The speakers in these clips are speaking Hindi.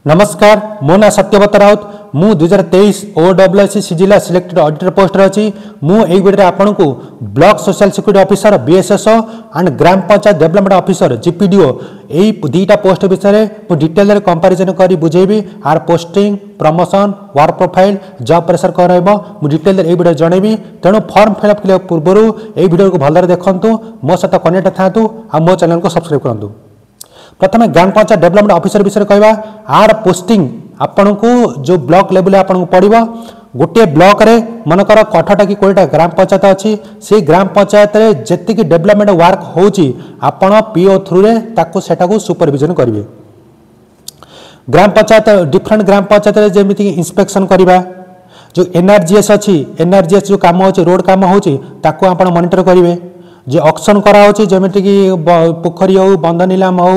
नमस्कार मो ना सत्यव्रत राउत मु 2023 OWC जिला सिलेक्टेड ऑडिटर पोस्ट अच्छी मुझे वीडियो आपन को block social security officer BSSO and gram panchayat development officer GPDO यही दुईटा पोस्ट विषय में डिटेल कंपैरिजन कर बुझेबी आर posting promotion work profile job pressure कौन रही डिटेल ये वीडियो जनइबी तेणु फॉर्म फिलअप करिया पूर्व यही वीडियो को भलरे देखंतु मो सहित कनेक्ट थांतु आ मो चैनल को सब्सक्राइब करंतु। प्रथम ग्राम पंचायत डेवलपमेंट ऑफिसर विषय कहवा आर पोस्टिंग आपन को जो ब्लॉक लेवल आपन को पड़ो गोटे ब्लॉक रे मनकर कठटा कि कोईटा ग्राम पंचायत अच्छी से ग्राम पंचायत रे जेति की डेवलपमेंट वर्क होची आपन PO थ्रू रे ताको सेटा को सुपरविजन करिवे। ग्राम पंचायत डिफरेंट ग्राम पंचायत रे जेमिति इंस्पेक्शन करिवा जो NRGS अच्छी NRGS जो काम होची रोड काम होची ताको आपन मॉनिटर करिवे। जे ऑक्शन करा होची जेमिति कि पोखरी हो बंध नीलाम हो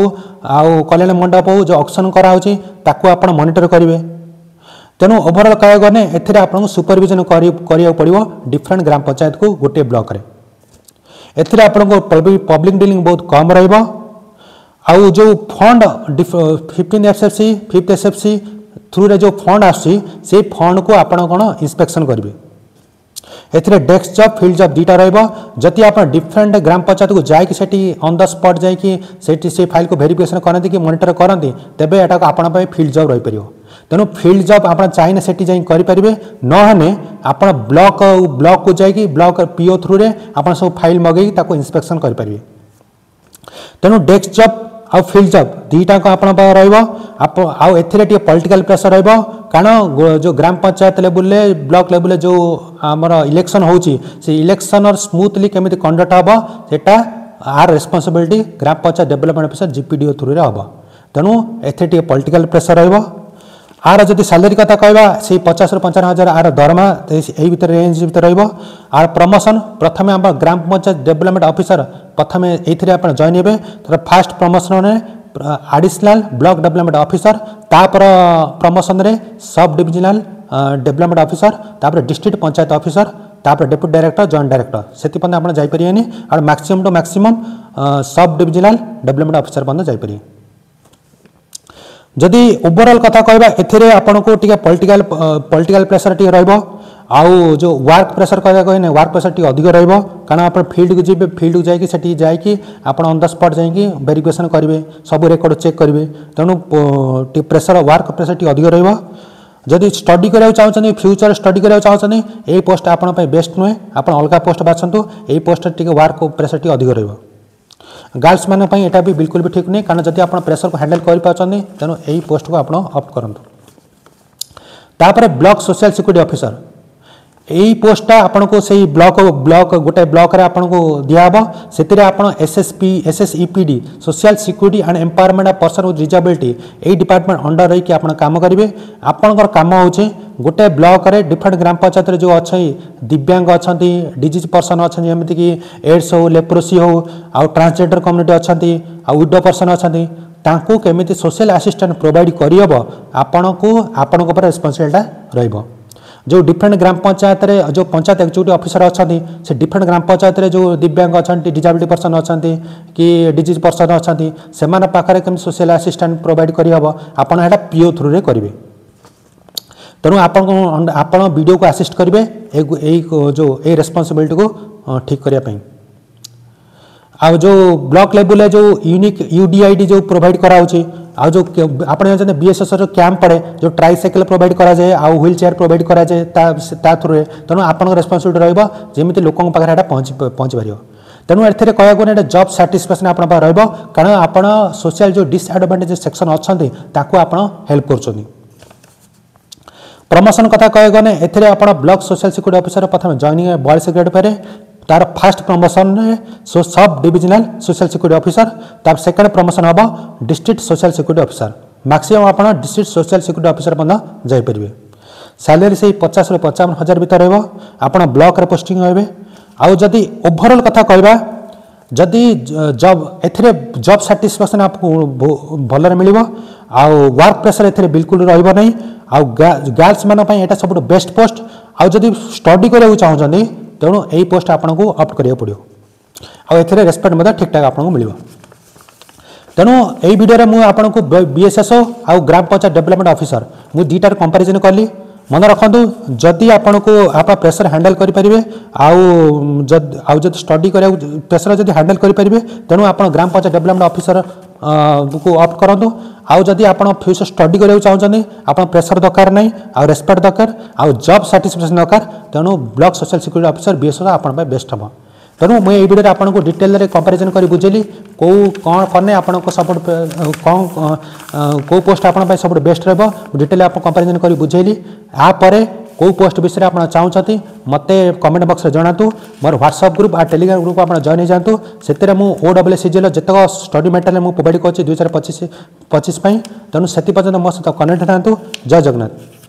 आउ कल्याण मंडप हो जो ऑक्शन करा होची ताको आपण मॉनिटर करिवे। तेणु ओवरऑल कह गने एथिरे आपन सुपरविजन करिया पड़िवो डिफरेंट ग्राम पंचायत को गोटे ब्लॉक रे। एथिरे आपन को पब्लिक डीलिंग बहुत कम रहइबो आउ जो fund 15 SFC 5th SFC through रे जो फंड आसी से फंड को आपन कोन इंस्पेक्शन करिवे। एथिरे डेस्क जॉब फील्ड जॉब दुईटा रहिबो जति आप डिफरेंट ग्राम पंचायत को जाइक सेठी ऑन द स्पॉट जाइक सेठी से फाइल को वेरिफिकेशन करंती कि मॉनिटर करंती तेबे एटा को आपन पय फील्ड जॉब रहि परियो। तेनु फील्ड जॉब आपन चाहिने सेठी जाई करि परिबे न हने आपन ब्लॉक को जाइक ब्लॉक PO थ्रू रे आपन सब फाइल मगई ताको इंस्पेक्शन करि परिबे। तेनु डेस्क जॉब आ फील्ड जॉब दुईटा को आपन पय रहइबो आ एथिरे टी पॉलिटिकल प्रेशर रहइबो कारण जो ग्राम पंचायत लेवल ब्लॉक लेवल जो आमर इलेक्शन होची से इलेक्शन और स्मूथली केमिति कंडक्ट हबो सेटा आर रिस्पांसिबिलिटी ग्राम panchayat development officer GPDO through रे हबो। तेणु एथे टी पॉलिटिकल प्रेशर रहइबो। आर जदि सैलरी कथा कहवा से 50 ରୁ 55,000 आर दरमा एही भीतर रेंज भीतर रहइबो। आर प्रमोशन प्रथमे हम ग्राम पंचायत डेवलपमेंट ऑफिसर प्रथमे एथिरे आपण जॉइन हेबे तर फास्ट प्रमोशन रे एडिशनल ब्लॉक डेवलपमेंट ऑफिसर तापर प्रमोशन रे सब डिविजनल डेवलपमेंट ऑफिसर तापर डिस्ट्रिक्ट पंचायत ऑफिसर तापर डेप्यूटी डायरेक्टर जॉइंट डायरेक्टर सेति पन आपण जाई परियनी और maximum to maximum sub divisional development officer पन जाई परिय। जदि ओवरऑल कथा कहबा एथिरे आपण को टिके पॉलिटिकल प्रेशर टिके रहइबो आउ जो वर्क प्रेशर कहबा कहने वर्क प्रेशर टिके अधिक रहइबो कारण आपण फील्ड को जिबे फील्ड को जाइकी सेठी जाइकी आपण ऑन द स्पॉट जाइकी वेरिफिकेशन करिवे सब रेकॉर्ड चेक करिवे। तेणु टी प्रेशर वर्क प्रेशर टिके अधिक रहइबो। जदि स्टडी करिया चाहछनी फ्यूचर स्टडी करिया चाहछनी ए पोस्ट आपण पय बेस्ट नुहे आपण अलगा पोस्ट बाछंतु ए पोस्ट टिके वर्क प्रेशर टिके अधिक रहइबो। गर्ल्स माने पय एटा भी बिल्कुल भी ठीक नै कारण जदि आपण प्रेशर को हैंडल करि पाछनी तेणु एही पोस्ट को आपण ऑप्ट करंतु। तापर ब्लॉक सोशल सिक्यूरिटी ऑफिसर यही पोस्टा आपन को सही ब्लॉक गोटे ब्लॉक रे आपन को दियाबो सेतिरे आपन SSEPD social security and empowerment of person with disability एही डिपार्टमेंट अंडर रही कि आपन काम करिवे। आपनकर काम होचे गोटे ब्लॉक रे डिफरेंट ग्राम पंचायत रे जो अछि दिव्यांग अछंती डिजीज पर्सन अछंती जेमिति कि एड्स हो लेप्रोसी हो आ ट्रांसजेंडर कम्युनिटी अछंती आ विडो पर्सन अछंती तांको केमिति सोशल असिस्टेंट प्रोवाइड करियबो आपन को पर रिस्पांसिबिलिटी रहइबो। जो डिफरेंट ग्राम पंचायत रे जो पंचायत एक्जीक्यूटिव ऑफिसर अछंती से डिफरेंट ग्राम पंचायत रे जो दिव्यांग अछंती डिसेबिलिटी पर्सन अछंती कि डिजीज पर्सन अछंती सेमान पाखरे केम सोशल असिस्टेंट प्रोवाइड करि हबो आपन हेटा PO थ्रू रे करिवे। तेणु आपन वीडियो को असिस्ट करिवे एई जो ए रिस्पांसिबिलिटी को ठीक करिया पई। आ जो ब्लॉक लेवल जो यूनिक UDID जो प्रोवाइड करा होची आ जो आपण जानते BSSO जो कैंप पड़े जो ट्राइसाइकिल प्रोवाइड करा जाए आ व्हील चेयर प्रोवाइड करा जाए ता थ्रू रे तेणु आपन रिस्पांसिबिलिटी रहइबो जेमिति लोकन पाखरे एटा पहुंच परियो। तेणु एथिरे कहया कोन एटा जॉब सैटिस्फैक्शन आपन पा रहइबो कारण आपन सोशल जो डिसएडवांटेज सेक्शन अछंती ताको आपन हेल्प करछोनी। प्रमोशन कथा कहया कोन एथिरे आपन ब्लॉक सोशल सिक्यूरिटी ऑफिसर प्रथम जॉइनिंग बॉयज ग्रेड पर तार first promotion so sub divisional social security officer तार सेकंड प्रमोशन हबो district social security officer maximum आपन डिस्ट्रिक्ट सोशल सिक्यूरिटी ऑफिसर पन जाई परिबे। सैलरी से 50 ରୁ 55,000 भीतर रहबो आपन ब्लॉक रे पोस्टिंग होइबे। आ जदि ओवरऑल कथा कहबा जदि जॉब एथिरे जॉब सैटिस्फैक्शन आपको भल रे मिलिबो आ वर्क प्रेशर एथिरे बिल्कुल रहइबो नै आ गर्ल्स मान पय एटा सबटो बेस्ट पोस्ट आ जदि स्टडी करे चाहछनी तेणु यही पोस्ट आपन को ऑप्ट करिया पड़ियो आ एथिरे रेस्पेक्ट मदा ठीक ठाक आपन को मिलिबो। तेणु यही वीडियो में आपको बीएसएसओ आउ ग्राम पंचायत डेवलपमेंट ऑफिसर मु दुईटार कंपैरिजन कली। मन रखु जदि आपण को आप प्रेसर हैंडल करेंगे आउ जब स्टडी कर प्रेसर जब हैंडल करेंगे तेणु आप ग्राम पंचायत डेवलपमेंट ऑफिसर को ऑप्ट करूँ। आउ जदि आप फ्यूचर स्टडी करा चाहते आप प्रेसर दरकार नहीं आउ रेस्पेक्ट दरकार आउ जॉब साटिस्फैक्शन दरकार तेणु block social security officer BSO आप बेस्ट हम। तेणु मुझे ये वीडियो आपको डिटेल कंपैरिजन कर बुझेली कौ कौन कने आपको सब कौन कौ पोस्ट आप सब बेस्ट रहा डिटेल आप कंपैरिजन कर बुझेली। यापर कौ पोस्ट विषय आप चाहते मत कमेंट बॉक्स में जनातु। मोर व्हाट्सएप ग्रुप आ टेलीग्राम ग्रुप आप जॉइन हो जातु। से OSSCGL जितक स्टडी मटेरियल मुझे प्रोवाइड कर 2025 तेणु से मो सहित कनेक्ट था। जय जगन्नाथ।